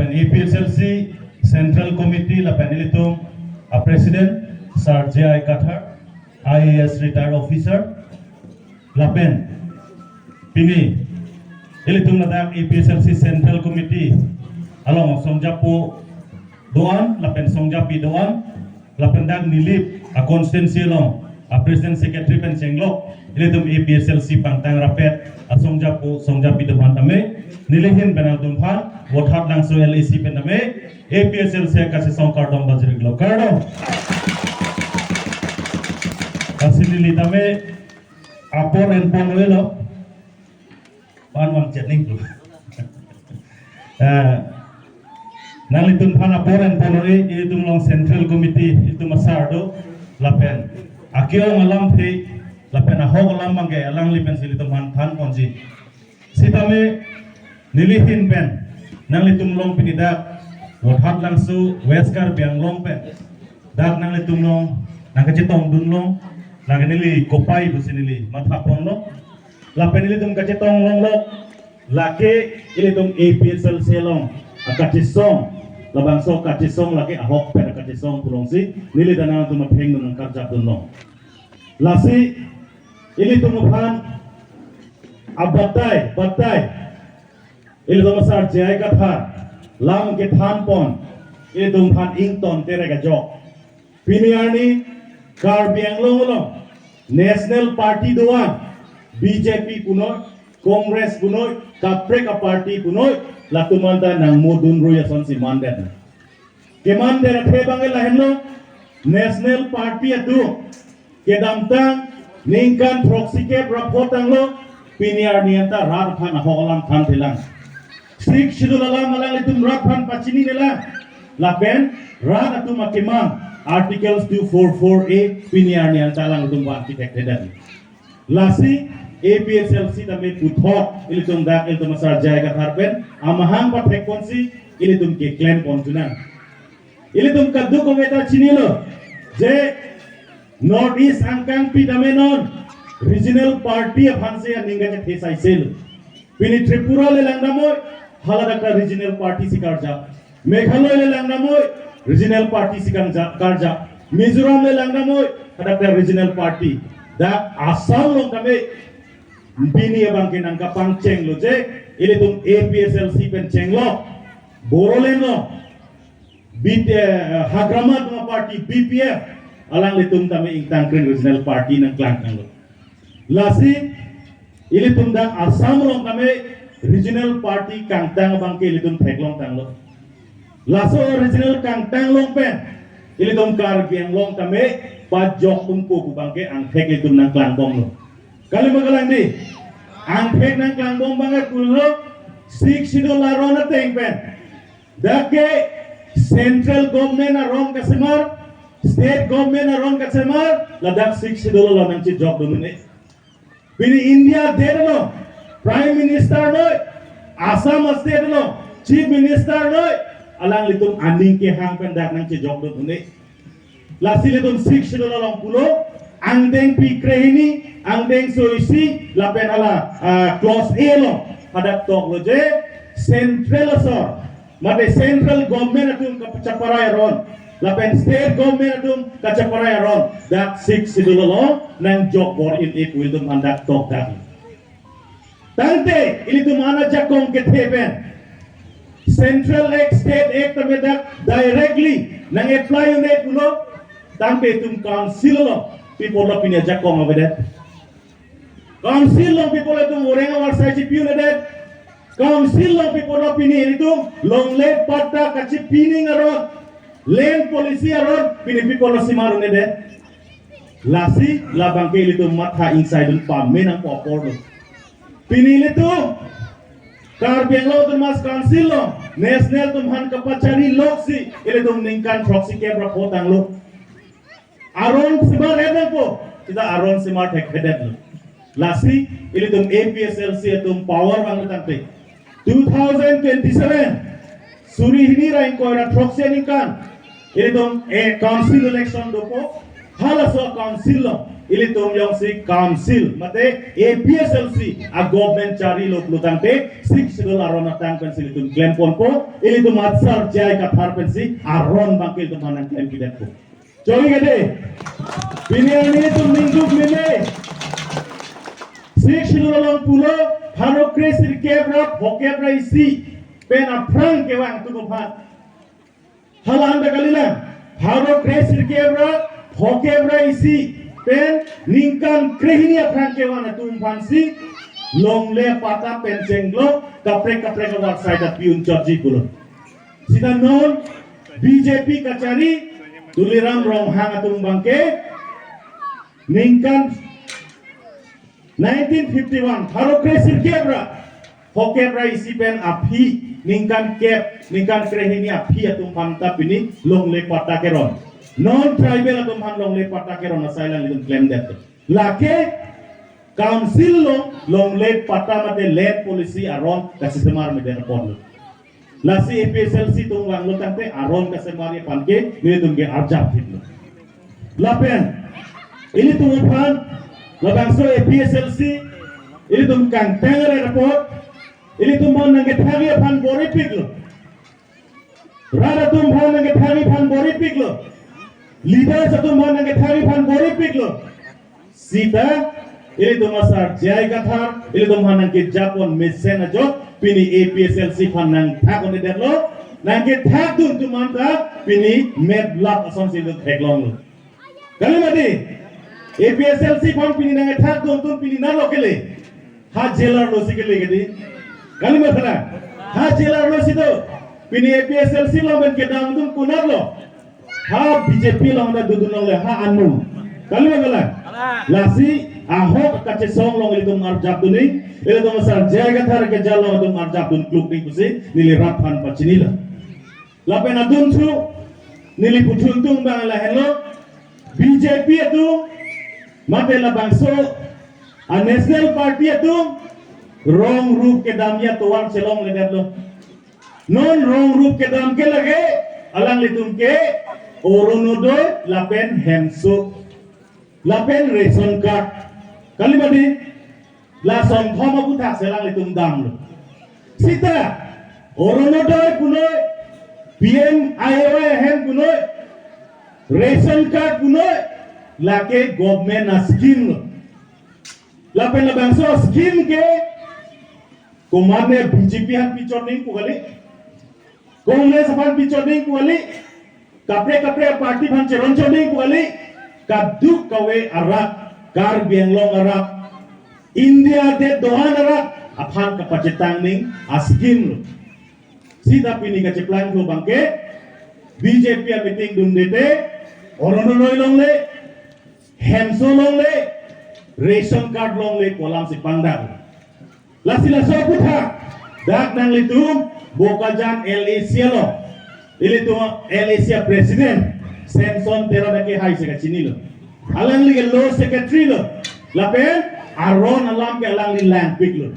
lapen EPSLC Central Committee lapen ilitum President Sir J.I. Kathar IAS retired officer lapen pini ilitum nadang EPSLC Central Committee along Songjapu doan lapen Songjapi doan lapen dag nilip a konstituensi long a President Secretary pen Chenglok ilitum EPSLC pangtang rapet a Songjapi depan tame nilihin penal tumphan wothat langso LAC pen tame EPSLC kasih songkar dom bajri glo kardo kasih nili tame apor en ponwelo pan wang chatning tu nang itun pan apor en ponoi itum long Central Committee itum asardo lapen akio ngalam the lapen ahok alam mangge alang lipen silitum han than ponji sitame nilihin pen nang litum long pinidak wothat langsu weskar biang long pen dak nang litum long nang kacitong dun long nang nili kopai bu sinili mathapon long lapen ilitum kacitong long lo lake ilitum EPSLC long akatisong labang so katisong lake ahok pen akatisong pulongsi nili danang tu mapheng nang karja dun long lasi ilitum uphan abatai batai ilitum Sir J.I. Kathar lam ke than pon ilitum phan ington terega jok piniarni Karbi Anglong National Party doan BJP punoy Congress punoy Kapreka Party punoy latumanda nang mudun ruyason si mandet ke mandet thebang lahenlo National Party atu ke damtang ningkan proxy ke rapotang lo piniar nianta rat than aholam than thilang sik shidulala malang itum rat than pachini nila lapen rat atu makimang Articles 244A piniar nianta lang itum architect hedan lasi EPSLC tame puthok ilitum dak ilitum Sir J.I. Kathar pen amahang pathek konsi ilitum ke claim kontunan ilitum kaddu kometa chinilo je North East angkang pi tame non regional party aphanse ninga je thesaisel pini Tripura le langdamoy haladakta regional party sikarja Meghalaya le langdamoy regional party sikarja karja Mizoram le langdamoy hadakta regional party da Assam long tame bini abang ke nangka pangceng lo je ilitum EPSLC pen cenglo boroleno bit hagramat ma party BPF alang litum tame ingtangkren regional party nang klang lo lasi ilitum dang Assam long tame regional party kangtang abang ke ilitum theklong tang lo laso regional kangtang long pen ilitum Karbi Anglong tame pajok tumpu kubang ke angthek ilitum nang klang bong lo kali magalang di angthek nang klang bong banget kulo sik sidol larona teng pen dake central government aron kasemar state government aron kasemar ladak sik sidol lo nang jok dumene bini India dedlo prime minister noy Assam state lo chief minister noy alang litum aning ke hang pen dak nang jok dumene lasi litum sik sidol lo pulo angdeng pikrehini angdeng soisi lapen ala clause A lo pada tok lo je central asor mate central government atum kacaparay ron lapen state government atum kacaparay ron dak sik sidul lo nang jok bor in equal dum andak tok dak tante ini tum ana jakong ke theben central act state act medak directly nang apply unet kulo tante tum council lo people lo pinya jakong abede council lo people itu orenga warsai cipiu nede council lo people lo pini itu long late patta kachi pining aron lane policy aron pini people lo simaru nede lasi labang ke itu matha inside un pamen ang popor lo pini itu Karbi Anglong tumas council lo national tumhan kapachari loksi ile tum ningkan proxy ke rapotang lo aron simar eden po kita aron simar tek heden lasi ili tum APSLC tum power bang tante 2027 suri hini rain ko ra proxy kan ili tum council election dopo hala so council lo ili tum yong si council mate APSLC a government chari lo plutante 6 schedule arona tang pensil tum claim ponpo ili tum atsar jai ka thar pensi aron bangkil tum hanan claim kidat ko choi gede biniani tum mingduk mine 6 schedule long pulo haro kresir kebra hokebra isi pen a prang kewang tu ko phat hala anda kalila haro kresir kebra hokebra isi pen ningkan krehinia prangkewana tumpansi longle pata pensenglo kapre kapre ka website piun charji kulo sida non BJP kachari tuliram rong hanga tumbangke ningkan 1951 haro kresir kebra hokebra isi pen api ningkan krehinia api atumpanta pini longle pata keron non tribal atum han long le patake ron asylum lidum claim that lake council long le pata mate land policy aron kasemar me der pon lasi APSLC tung wang lo tante aron kasemar ye panke ni tum ge arjap hitlo lapen ini tung pan labang so APSLC ini tum kan tengere report ini tum mon nge thagi pan bori piglo rada tum pan nge thagi pan bori piglo leader satu mana ke thari pan bori piklo sita ini tu masar jai kathar ini tu mana ke Japon mesen ajo pini APSLC pan nang thak on derlo nang ke thak tu manta pini med lap ason si tu theklong kali mati APSLC pan pini nang thak tu pini na lokele ha jailer lo sikele gedi kali mathala ha jailer lo sido pini APSLC lo ben ke dang tu kunar lo ha BJP long da dudun long le ha anu kalu ngala lasi ahok kache song long itu marjab duni ele to masar jaga thar ke jalo to marjab dun kluk ni kusi nili raphan pachinila lapen adun thu nili puthuntung bang la hello BJP itu mate la bangso a national party itu wrong roop ke damya to wal selong le derlo non wrong roop ke dam ke lage alang litum ke Oronodo lapen hemso lapen ration card kali badi la som thoma buta selang litum dam lo sita Oronodo kuno PM IOA hem kuno ration card kuno lake government na scheme lo lapen labang so scheme ke kumane BJP han pichorning ku kali Congress han pichorning ku kali kapre parti pan ceron coding kuali kaduk kawe arak kar bienglong arak India de dohan arak aphan kapacetang ning askim sita pini kaceplang ko bangke BJP meeting dum dete orono noi long le hemso long le ration card long le kolam si pangdang lasila so putha dak nang litum bokajan LAC lo ili tu Malaysia President Samson Terodake hai se kachini lo alang li law secretary lo lapen aron alam ke alang li land pick lo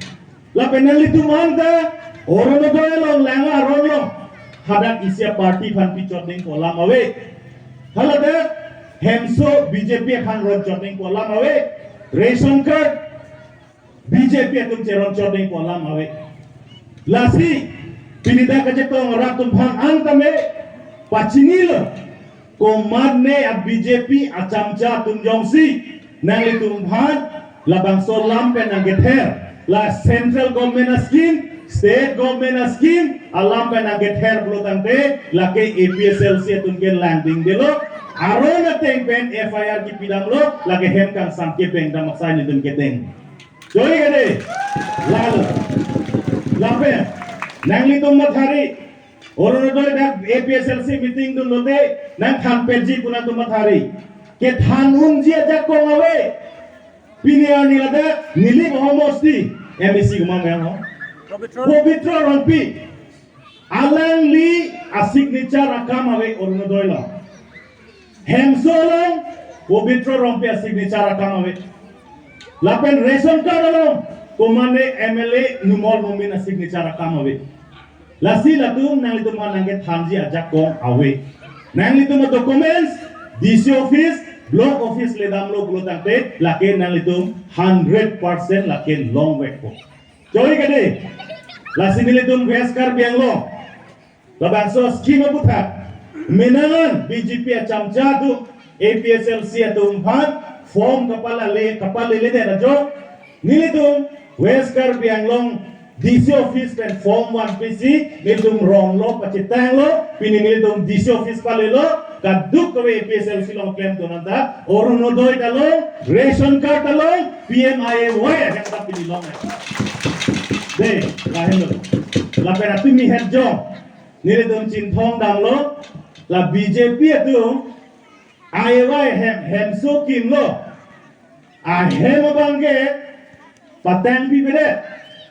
lapen li tu manta orono do lo lang aron lo hadak isia party pan pichotning kolam awe halada hemso BJP kan ron chotning kolam awe ration card BJP atum cheron chotning kolam awe lasi pinida kaje ko ratum phang antame pachinil komadne a BJP acamca tum jongsi nang tum bhan labang so lampe nang gether la central government scheme state government scheme alam pe nang gether blotante la ke APSLC tum ke landing delo arona teng pen FIR ki pidang lo la ke hem kang samke peng da maksai ni tum keteng joi gede lalu lampe nang litum mathari orono doi dak APSLC meeting dun lote nang khan peji puna tum mathari ke than unji aja ko ngawe pinia ni lada nili homosti MEC gumam ya ho pavitra rompi alang li a signature rakam awe orono doi la hemsolang pavitra rompi a signature rakam awe lapen ration card along komande MLA numol nomin a signature rakam awe lasi latum nang litum nang ke thanji ajak kong awe nang litum documents DC office block office le dam lo bulo tangte lake nang litum 100% lake long wait ko joy kade la sinilitum veskar bianglo la bangso scheme buta menangan BJP acamca tu APSLC atum phan form kapala le de rajo nilitum veskar bianglong DC office pen form 1 PC nilitum rom lo pacitang lo pini nilitum DC office palelo kaduk kawe APSLC long claim to nanta orunodoi talong ration card talong PMIA yang tak pilih long de lahen lo la pera tumi het jong nilitum cintong dam lo la BJP tu aiwai hem so kim lo a hem bangge patang bi bede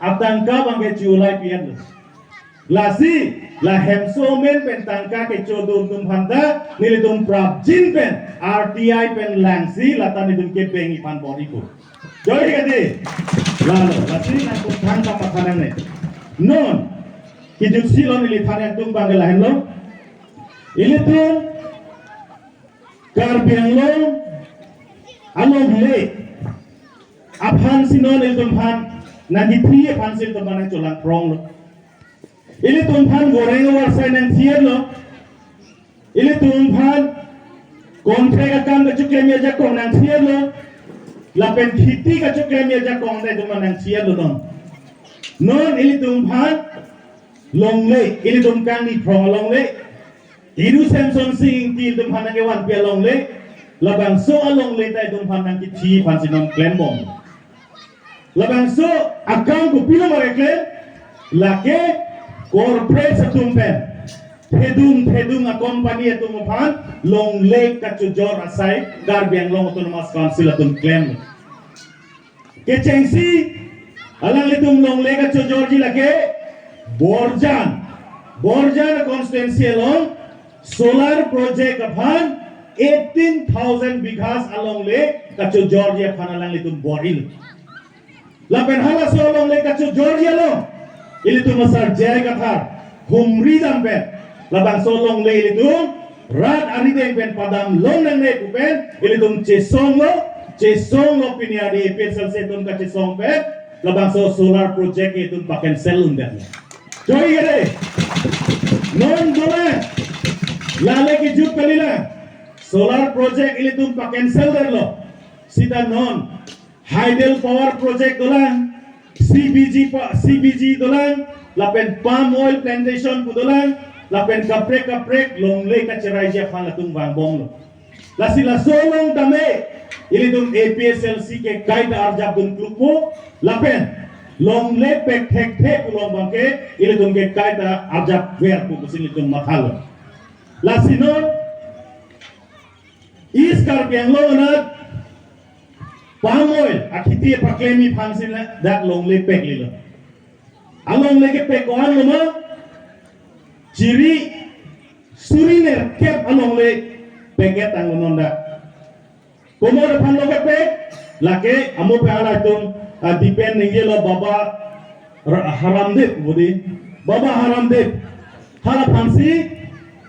atangka bangge chulai pian la si la hem so men pen tangka ke chodum tum handa nilitum prap jin pen RTI pen langsi la tani dum ke pengi pan body ko joy gade la si na ko thangka pathanang ne non kijuk silon ili thane tum bangge lahen lo ilitum Karbiang lo along le aphan sinon ilitum phan nanti priye phan sil tum banang cholang prong lo ilitum phan goreng warsai nang thier lo ilitum phan kontrek akam ka chuklem ya jakong nang thier lo lapen khiti ka chuklem ya jakong dai tum nang thier lo non ilitum phan long le ilitum kang ni prong long le Iru Samson sing ti dum hanang ke wan pia long le labang so along le tai dum hanang ki thi phan sinom claim bom labang so akang ko pilo mare claim lake corporate satum pen thedung a company atum phan long le ka chujor asai Karbiang long autonomous council atum claim ke chengsi alang le tum long le ka chujor ji lake Borjan constituency along solar project upon 18,000 bighas along lake kacu Georgia panalang litum boril lapen hala so along lake kacu Georgia lo ilitum masar jai kathar humri dampen labang so along lake ilitum rat arideng pen padam long nang ne kupen ilitum chesong lo piniadi pesal setum ka chesong pen labang so solar project itum paken selun den joy gede non dole Lale ki juk kalila solar project ili tum pa cancel der lo sita non hydel power project dolang CBG dolang lapen palm oil plantation ku dolang lapen kaprek long le ka cerai ja phan latung bang bom lo lasila solong dame ili tum APSLC ke kaida arjab dun klupo lapen long le pek thek long bangke ili tum ke kaida arjab ver ku sini tum mathal Lasinon is Karbiang lo na palm oil akiti paklemi phansin that long le pek lilo along le ke pek on lo ma ciri suriner kep along le peket ang nonda komo de phan lo ke pek lake amo pe ala tum depend ninge lo baba haramdev budi baba haramdev hala phansi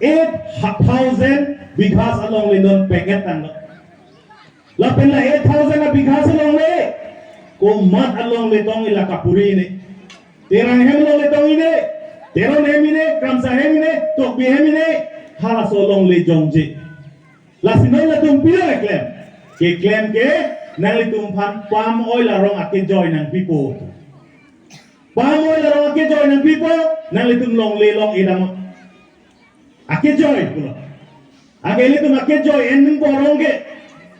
8,000 bighas along le non peket tang la pen la 8,000 bighas along le ko mat along le tong ila kapuri ni terang hem along le tong ine teron hem ine kamsa hem ine tok bi hem ine hala so along le jongje la sinoi la tum pila claim ke nang le tum phan palm oil la rong ake joy nang pipo palm oil la rong ake joy nang pipo nang le tum long le long idam ake joy pula ake ili tum ake joy ending boronge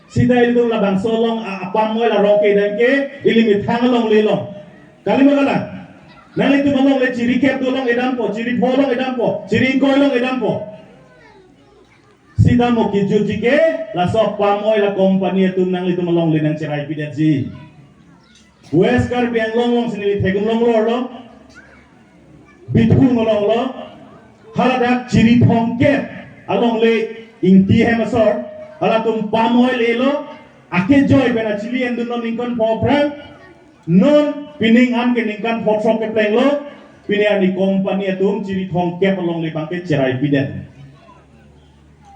sida ili tum labang solong apam mo la ronke dan ke ili mithang long le long kali magala nali tum long le ciri kep dolong edam po ciri bolong edam po ciri koilong edam po sida mo ki juji ke la so pam oil la company tum nang li tum long le nang cerai pidat ji West Karbiang long sini thegum long lo bithu ngolong lo haladak ciri thongke along le inti hemasor hala tum palm oil elo ake joy bena chili endu non inkon popram non pining an ke ningkan potrok ke pleng lo pini ani company atum ciri thongke along le bangke cerai pidet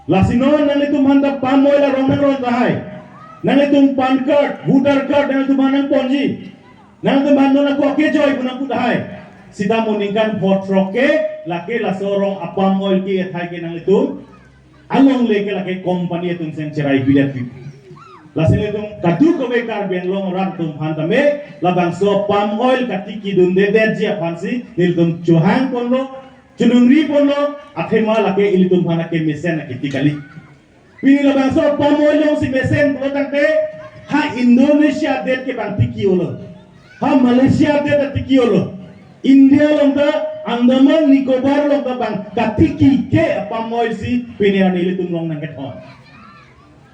Lasino nang itu mantap pamoy la rong nang ron tahai. Nang itu pan card, voter card nang itu manang ponji. Nang itu manang ko ke joy punang putahai. Sida muningkan vote roke laki la sorong apamoy ki thai ke nang itu. Along leke laki company itu seng cerai bidat pi. Lasino itu kadu ko be kar ben long ran tum hantame labang so palm oil katiki dun de dia fansi nil tum chuhang ponlo Junungri pono athema lake ilitum phana ke mesen kitikali. Pini labang so pamoyong si mesen pulo tangte ha Indonesia det ke bang tikiolo. Ha Malaysia det tikiolo. India longda Andaman Nicobar longda bang katiki ke pamoy si pini ani ilitum long nang keton.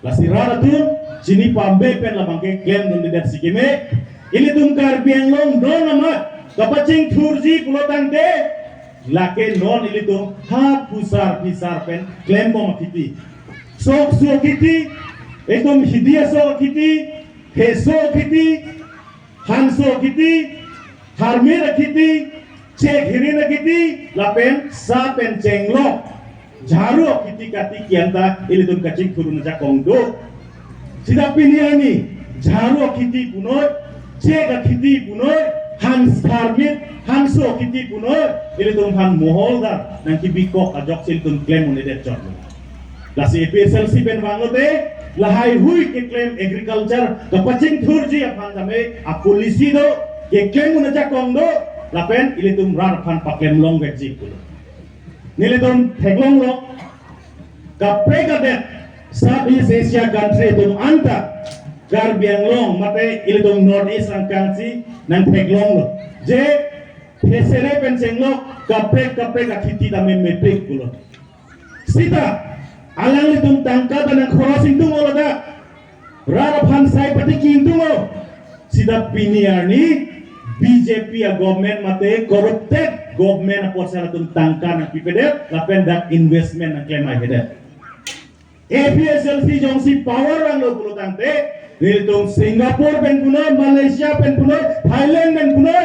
Lasirara tu sini pambe pen labang ke claim dun det sikime ilitum karbiang long do nama kapacing thurji pulo tangte lake non ilitum ha pusar pisar pen claim bom kiti sok so kiti etum hidia so kiti heso kiti hanso kiti harmira kiti cek hirina kiti lapen sa pen cenglo jaru kiti kati kianta ilitum kacing turun jakong do sida piniani jaru kiti punoy cek kiti punoy hans harmit hanso kiti punoy ilitum han moholda nang kibikok ajok siltum claim unidet jot lasi PSLC ben bangote lahai hui ke claim agriculture kapacing thurji aphan jame a polisi do ke claim unaja kongdo lapen ilitum rar phan paklem long veji kulo nilitum theglong lo kaprega det Southeast Asia country tum anta garbiang long mate ilitum North East country nang theglong lo je Hesere pensenglo kapre akiti dame mepek kulo. Sita alang litum tangka dan crossing tu ngolo da. Rara pansai pati kintu ngolo. Sita piniarni BJP a government mate corrupted government apor sala tum tangka na pipede lapen dak investment na claim ai hede. APSLC jongsi power rang lo kulo tangte nilitum Singapore pen kuno, Malaysia pen kuno, Thailand pen kuno.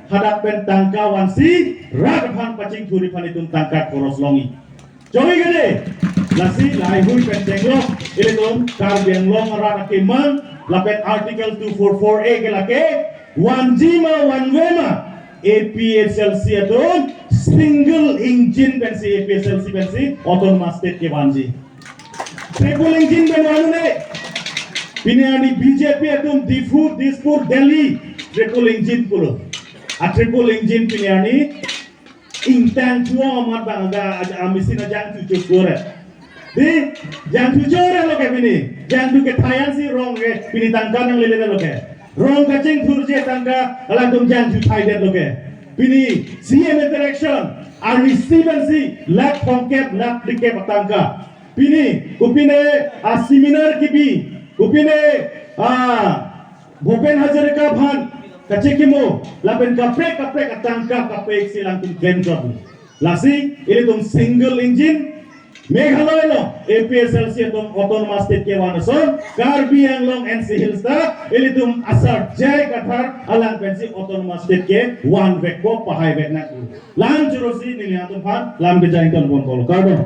Hadap pen tangka wansi rag phan pacing thuri phan itun tangka koros longi jogi gede lasi lai hui pen tenglo ilitum kar biang long ara keman lapet article 244A ke lake one jima one wema APSLC atun single engine pensi APSLC pensi autonomous state ke wanji triple engine ben wanune piniani BJP atun Dispur Delhi triple engine pulo a triple engine piliani intang tua amat bangga amisin jang tujuh gore di jang tujuh lo ke pini jang tu ke Thailand si rong ke pini tangka yang lele lo ke rong kacing turje tangka alam jang tu Thailand lo ke pini CM interaction army si lak pongkep lak dikep tangka pini kupine a seminar kibi kupine Bhupen Hazarika Bhan kacikimo lapen kapre katangka kapek silang tum claim job lasi ini tum single engine Meghalaya lo APSLC tum autonomous state ke wanason Karbi Anglong NC Hillsta ini tum asar jai kathar alang pensi autonomous state ke one vek ko pahai vek na lang jurosi nilihatum phan lam ke jain ton bon kolo kardon